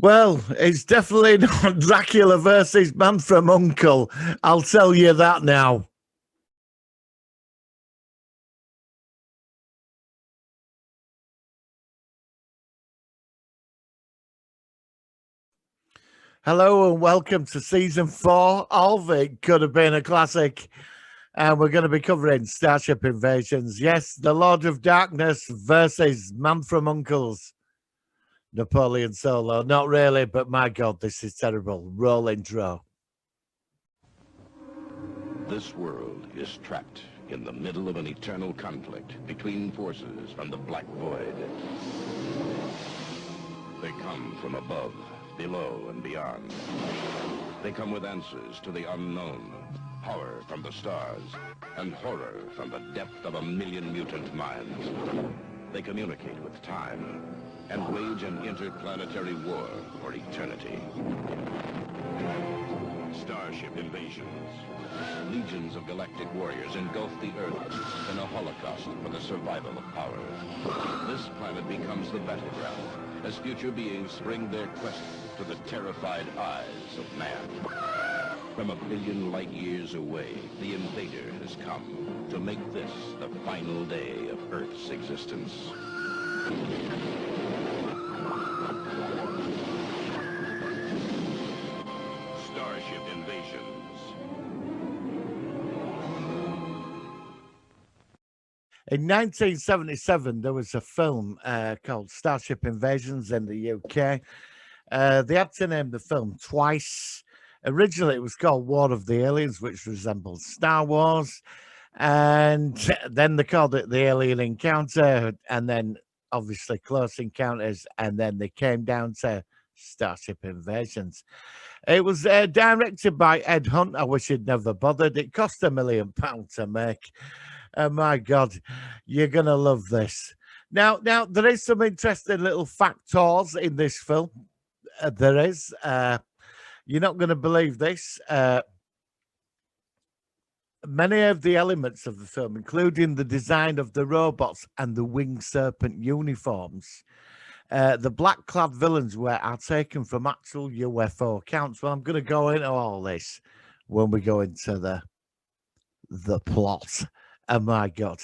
Well, it's definitely not Dracula versus Man from Uncle. I'll tell you that now. Hello and welcome to season 4 of It Could Have Been a Classic. And we're going to be covering Starship Invasions. Yes, the Lord of Darkness versus Man from Uncle's Napoleon Solo. Not really, but my God, this is terrible. Roll intro. This world is trapped in the middle of an eternal conflict between forces from the Black Void. They come from above, below, and beyond. They come with answers to the unknown, horror from the stars, and horror from the depth of 1,000,000 mutant minds. They communicate with time and wage an interplanetary war for eternity. Starship Invasions. Legions of galactic warriors engulf the Earth in a holocaust for the survival of power. This planet becomes the battleground as future beings bring their quest to the terrified eyes of man. From 1,000,000,000 light years away, the invader has come to make this the final day of Earth's existence. Starship Invasions. In 1977, there was a film called Starship Invasions in the UK. They had to name the film twice. Originally, it was called War of the Aliens, which resembled Star Wars. And then they called it The Alien Encounter, and then obviously Close Encounters, and then they came down to Starship Invasions. It was directed by Ed Hunt. I wish he'd never bothered. It cost £1 million to make. My God, you're going to love this. Now, there is some interesting little factors in this film. There is. You're not going to believe this. Many of the elements of the film, including the design of the robots and the winged serpent uniforms, the black-clad villains are taken from actual UFO accounts. Well, I'm going to go into all this when we go into the plot. Oh, my God.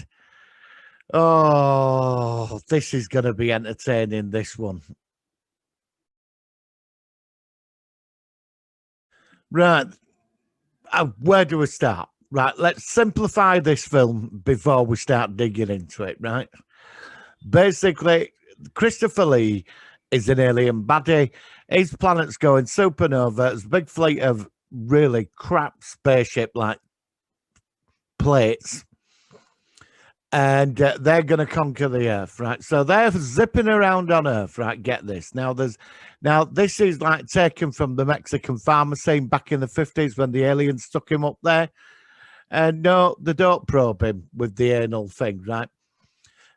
Oh, this is going to be entertaining, this one. Right. Where do we start? Right, let's simplify this film before we start digging into it, right? Basically, Christopher Lee is an alien baddie. His planet's going supernova. There's a big fleet of really crap spaceship-like plates. And they're going to conquer the Earth, right? So they're zipping around on Earth, right? Get this. Now, this is like taken from the Mexican farmer scene back in the 50s when the aliens stuck him up there. And no, they don't probe him with the anal thing, right?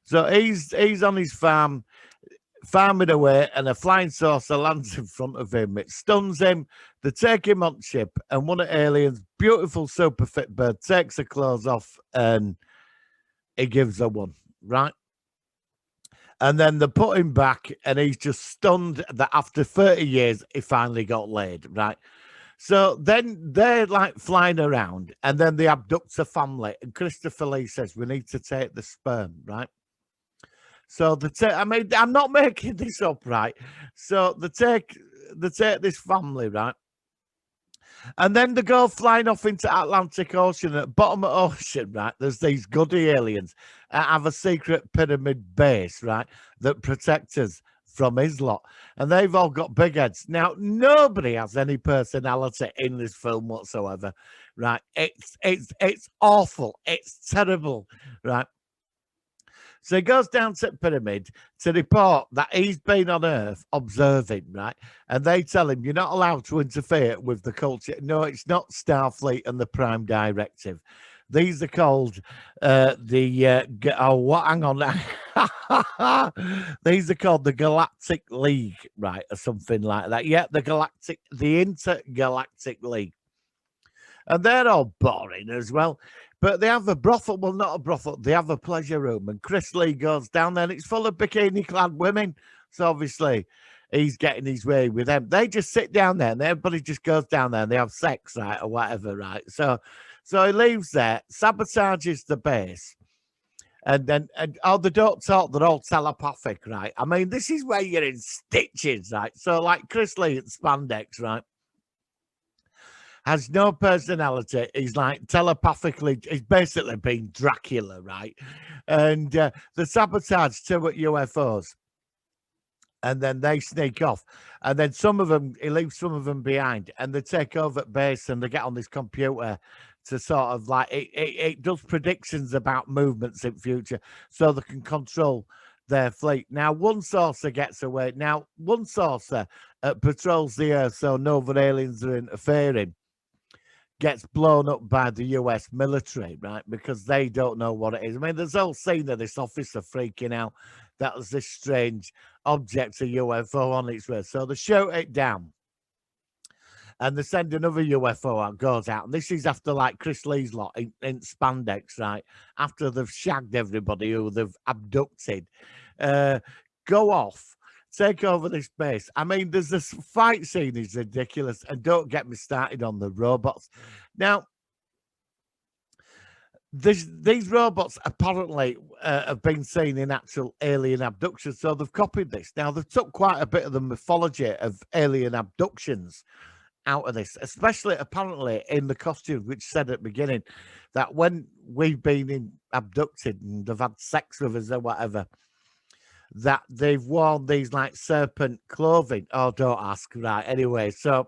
So he's on his farm, farming away, and a flying saucer lands in front of him. It stuns him. They take him on ship, and one of the aliens, beautiful super fit bird, takes her clothes off and he gives her one, right? And then they put him back, and he's just stunned that after 30 years, he finally got laid, right? So then they're like flying around, and then they abduct a family. And Christopher Lee says, we need to take the sperm, right? So I mean, I'm not making this up, right? So they take this family, right? And then they go flying off into Atlantic Ocean. At the bottom of the ocean, right, there's these goody aliens that have a secret pyramid base, right, that protects us from his lot. And they've all got big heads. Now, nobody has any personality in this film whatsoever, right? It's awful. It's terrible, right? So he goes down to the pyramid to report that he's been on Earth observing, right? And they tell him, you're not allowed to interfere with the culture. No, it's not Starfleet and the Prime Directive. These are called hang on. These are called the Galactic League, right? Or something like that. Yeah, the Intergalactic League. And they're all boring as well. But they have a brothel. Well, not a brothel. They have a pleasure room. And Chris Lee goes down there, and it's full of bikini-clad women. So obviously, he's getting his way with them. They just sit down there and everybody just goes down there and they have sex, right, or whatever, right? So he leaves there, sabotages the base. And then, they don't talk, they're all telepathic, right? I mean, this is where you're in stitches, right? So, like Chris Lee at Spandex, right? Has no personality. He's like telepathically, he's basically been Dracula, right? And the sabotage two UFOs. And then they sneak off. And then some of them, he leaves some of them behind. And they take over at base and they get on this computer to sort of like, it does predictions about movements in future so they can control their fleet. Now, one saucer gets away. Now, one saucer patrols the Earth so no other aliens are interfering. Gets blown up by the US military, right? Because they don't know what it is. I mean, there's a whole scene of this officer freaking out that was this strange object, a UFO on its way. So they shoot it down and they send another UFO out, goes out. And this is after like Chris Lee's lot in Spandex, right? After they've shagged everybody who they've abducted, go off. Take over this base. I mean, there's this fight scene is ridiculous, and don't get me started on the robots. Now, these robots apparently have been seen in actual alien abductions, so they've copied this. Now, they've took quite a bit of the mythology of alien abductions out of this, especially apparently in the costumes, which said at the beginning that when we've been abducted and they've had sex with us or whatever, that they've worn these like serpent clothing. Oh, don't ask. Right. Anyway, so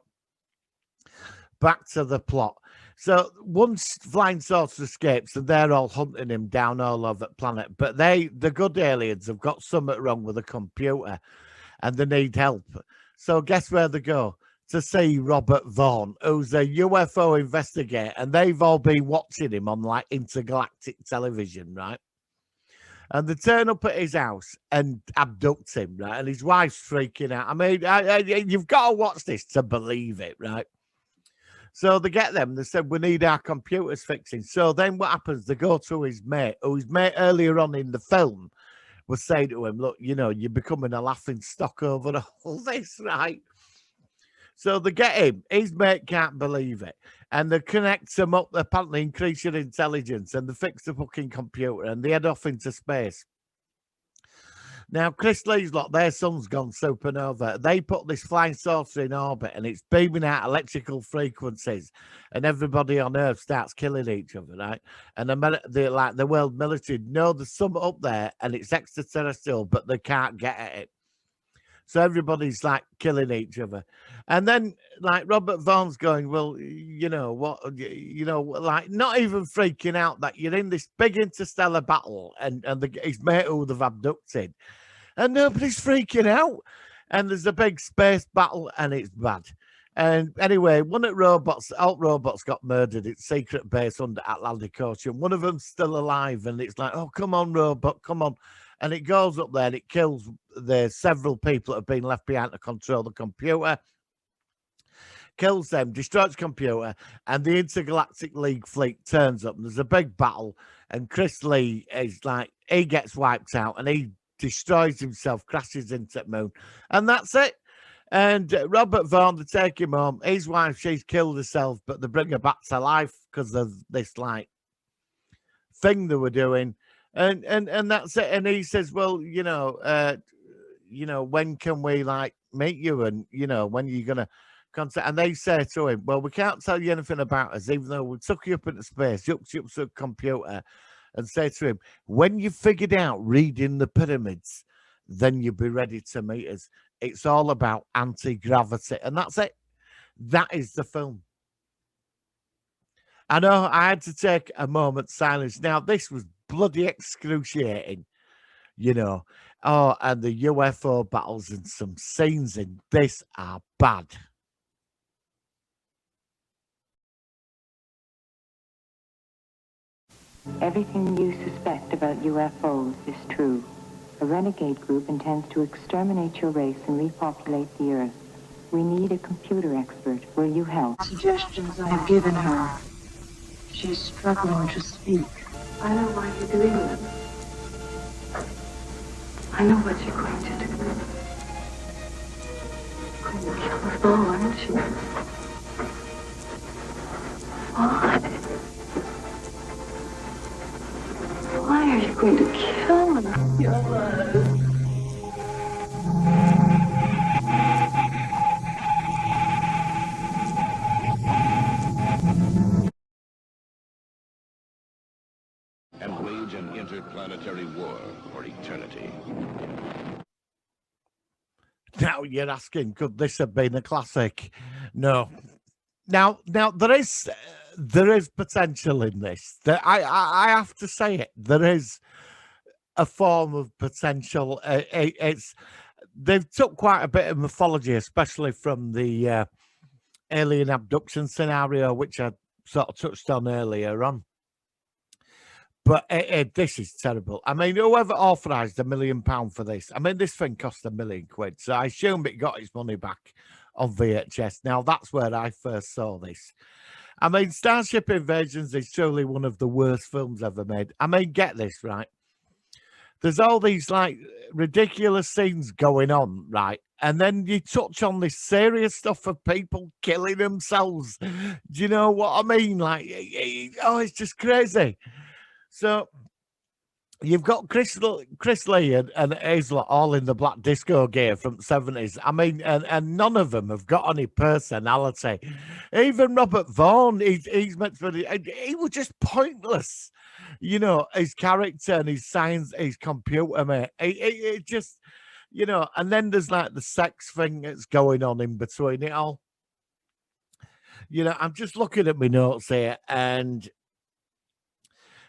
back to the plot. So one flying saucer escapes and they're all hunting him down all over the planet. But the good aliens, have got something wrong with the computer and they need help. So guess where they go? To see Robert Vaughn, who's a UFO investigator. And they've all been watching him on like intergalactic television, right? And they turn up at his house and abduct him, right? And his wife's freaking out. I mean, you've got to watch this to believe it, right? So they get them. They said, we need our computers fixing. So then what happens? They go to his mate, who his mate earlier on in the film was saying to him, look, you know, you're becoming a laughing stock over all this, right? So they get him. His mate can't believe it. And they connect them up, apparently increase your intelligence, and they fix the fucking computer and they head off into space. Now, Chris Lee's lot, their sun's gone supernova. They put this flying saucer in orbit and it's beaming out electrical frequencies and everybody on Earth starts killing each other, right? And the world military know there's something up there and it's extraterrestrial, but they can't get at it. So everybody's like killing each other. And then like Robert Vaughn's going, well, you know, what, you know, like not even freaking out that you're in this big interstellar battle and his mate who they've abducted and nobody's freaking out. And there's a big space battle and it's bad. And anyway, one of the alt robots got murdered at secret base under Atlantic Ocean. One of them's still alive and it's like, oh, come on, robot, come on. And it goes up there and it kills the several people that have been left behind to control the computer. Kills them, destroys the computer, and the Intergalactic League fleet turns up. And there's a big battle, and Chris Lee is like, he gets wiped out and he destroys himself, crashes into the moon. And that's it. And Robert Vaughn, they take him home. His wife, she's killed herself, but they bring her back to life because of this like thing they were doing. And that's it. And he says, well, you know, when can we like meet you? And, you know, when are you going to contact? And they say to him, well, we can't tell you anything about us, even though we took you up into space, hooked you up to a computer and say to him, when you figured out reading the pyramids, then you'll be ready to meet us. It's all about anti-gravity. And that's it. That is the film. I know I had to take a moment's silence. Now, this was bloody excruciating, you know. Oh, and the UFO battles and some scenes in this are bad. Everything you suspect about UFOs is true. A renegade group intends to exterminate your race and repopulate the Earth. We need a computer expert. Will you help? Suggestions I have given her. She's struggling to speak. I know why you're doing them. I know what you're going to do. going to kill us all, aren't you? Why? Why are you going to kill us? Kill us. And wage an interplanetary war for eternity. Now you're asking, could this have been a classic? No. Now there is potential in this. I have to say it. There is a form of potential. It's they've took quite a bit of mythology, especially from the alien abduction scenario, which I sort of touched on earlier on. But this is terrible. I mean, whoever authorised £1 million for this, I mean, this thing cost £1 million, so I assume it got its money back on VHS. Now, that's where I first saw this. I mean, Starship Invasions is truly one of the worst films ever made. I mean, get this, right? There's all these, like, ridiculous scenes going on, right? And then you touch on this serious stuff of people killing themselves. Do you know what I mean? Like, it's just crazy. So you've got Chris Lee and Hazel all in the black disco gear from the 70s. I mean, and none of them have got any personality. Even Robert Vaughn, he's meant to be, he was just pointless. You know, his character and his science, his computer, mate. It just, you know, and then there's like the sex thing that's going on in between it all. You know, I'm just looking at my notes here, and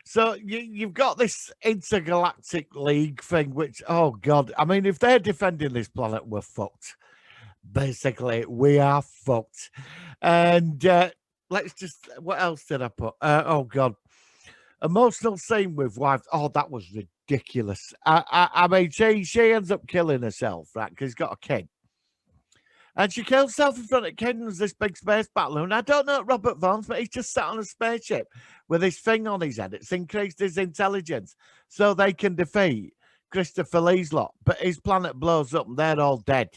so you've got this intergalactic league thing, which, oh God, I mean, if they're defending this planet, we're fucked. Basically, we are fucked. And let's just, what else did I put? Oh God, emotional scene with wife. Oh, that was ridiculous. I mean, she ends up killing herself, right? Because she's got a kid. And she kills herself in front of Ken's this big space battle. And I don't know Robert Vaughn's, but he's just sat on a spaceship with his thing on his head. It's increased his intelligence so they can defeat Christopher Lee's lot. But his planet blows up and they're all dead.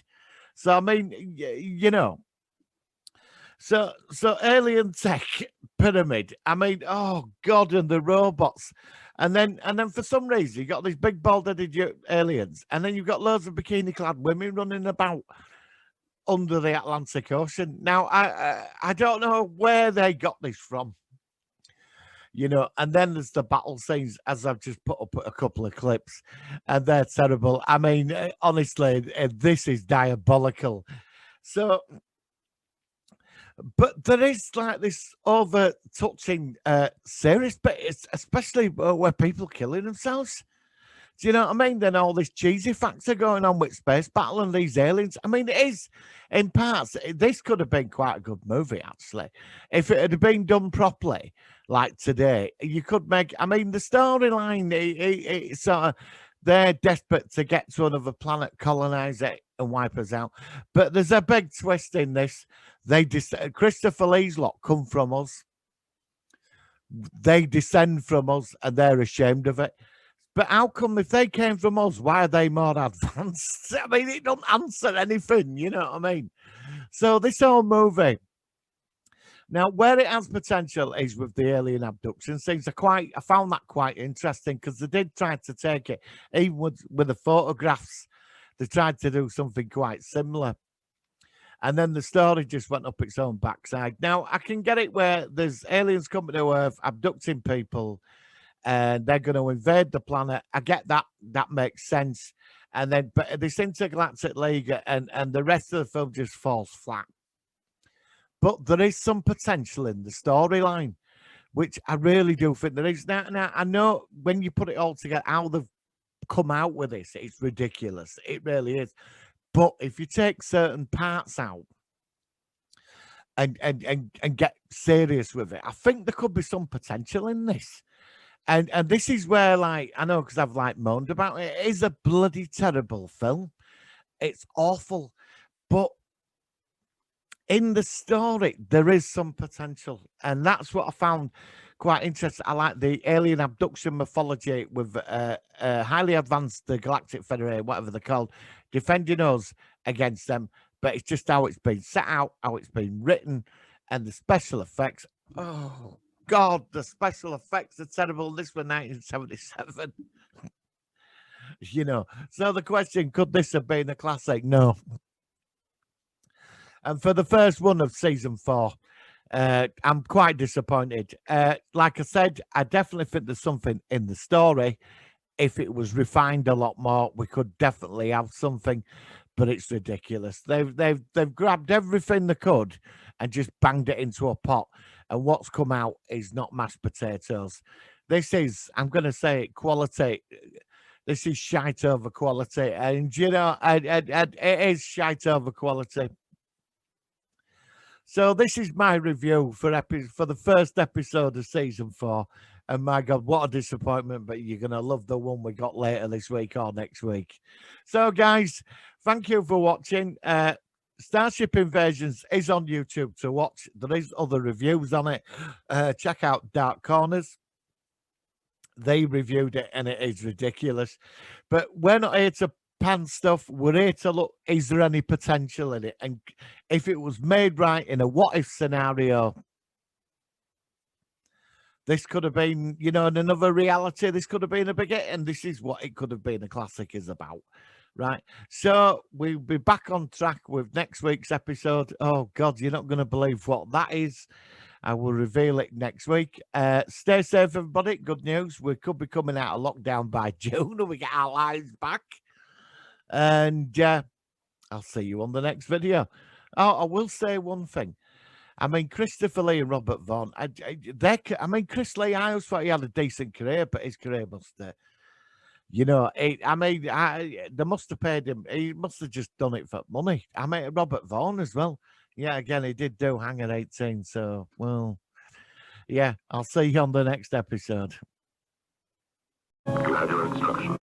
So, I mean, you know. So alien tech pyramid. I mean, oh God, and the robots. And then for some reason, you got these big bald-headed aliens. And then you've got loads of bikini-clad women running about under the Atlantic Ocean. Now, I don't know where they got this from, you know, and then there's the battle scenes, as I've just put up a couple of clips, and they're terrible. I mean, honestly, this is diabolical. So, but there is like this over-touching serious bit, especially where people killing themselves. Do you know what I mean? Then all this cheesy factor going on with space battle and these aliens. I mean, it is, in parts, this could have been quite a good movie, actually. If it had been done properly, like today, you could make, I mean, the storyline, it's sort of, they're desperate to get to another planet, colonize it, and wipe us out. But there's a big twist in this. Christopher Lee's lot come from us. They descend from us, and they're ashamed of it. But how come if they came from us, why are they more advanced? I mean, it don't answer anything, you know what I mean? So this whole movie, now where it has potential is with the alien abduction scenes. I found that quite interesting because they did try to take it, even with the photographs, they tried to do something quite similar. And then the story just went up its own backside. Now, I can get it where there's aliens coming to Earth, abducting people, and they're going to invade the planet. I get that. That makes sense. And then, but this intergalactic league and the rest of the film just falls flat. But there is some potential in the storyline, which I really do think there is. Now, I know when you put it all together, how they've come out with this, it's ridiculous. It really is. But if you take certain parts out and get serious with it, I think there could be some potential in this. And this is where, like, I know because I've like moaned about it. It is a bloody terrible film. It's awful, but in the story there is some potential, and that's what I found quite interesting. I like the alien abduction mythology with highly advanced the Galactic Federation, whatever they're called, defending us against them. but it's just how it's been set out, how it's been written, and the special effects. Oh God, the special effects are terrible. This was 1977. You know, so the question, could this have been a classic? No. And for the first one of season 4, I'm quite disappointed. Like I said, I definitely think there's something in the story. If it was refined a lot more, we could definitely have something, but it's ridiculous. They've grabbed everything they could and just banged it into a pot, and what's come out is not mashed potatoes. This is, I'm going to say it, quality. This is shite over quality, and you know, it is shite over quality. So this is my review for the first episode of season 4. And my God, what a disappointment, but you're going to love the one we got later this week or next week. So guys, thank you for watching. Starship Invasions is on YouTube to watch. There is other reviews on it. Check out Dark Corners. They reviewed it and it is ridiculous. But we're not here to pan stuff. We're here to look, is there any potential in it? And if it was made right in a what if scenario, this could have been, you know, in another reality, this could have been a big hit, and this is what it could have been a classic is about, right? So we'll be back on track with next week's episode. Oh God, you're not going to believe what that is. I will reveal it next week. Stay safe, everybody. Good news, we could be coming out of lockdown by June and we get our lives back. And I'll see you on the next video. Oh, I will say one thing. I mean, Christopher Lee and Robert Vaughn, I mean, Chris Lee, I always thought he had a decent career, but his career must you know, they must have paid him. He must have just done it for money. I mean, Robert Vaughn as well. Yeah, again, he did do Hangar 18. So, well, yeah, I'll see you on the next episode. You had your instructions.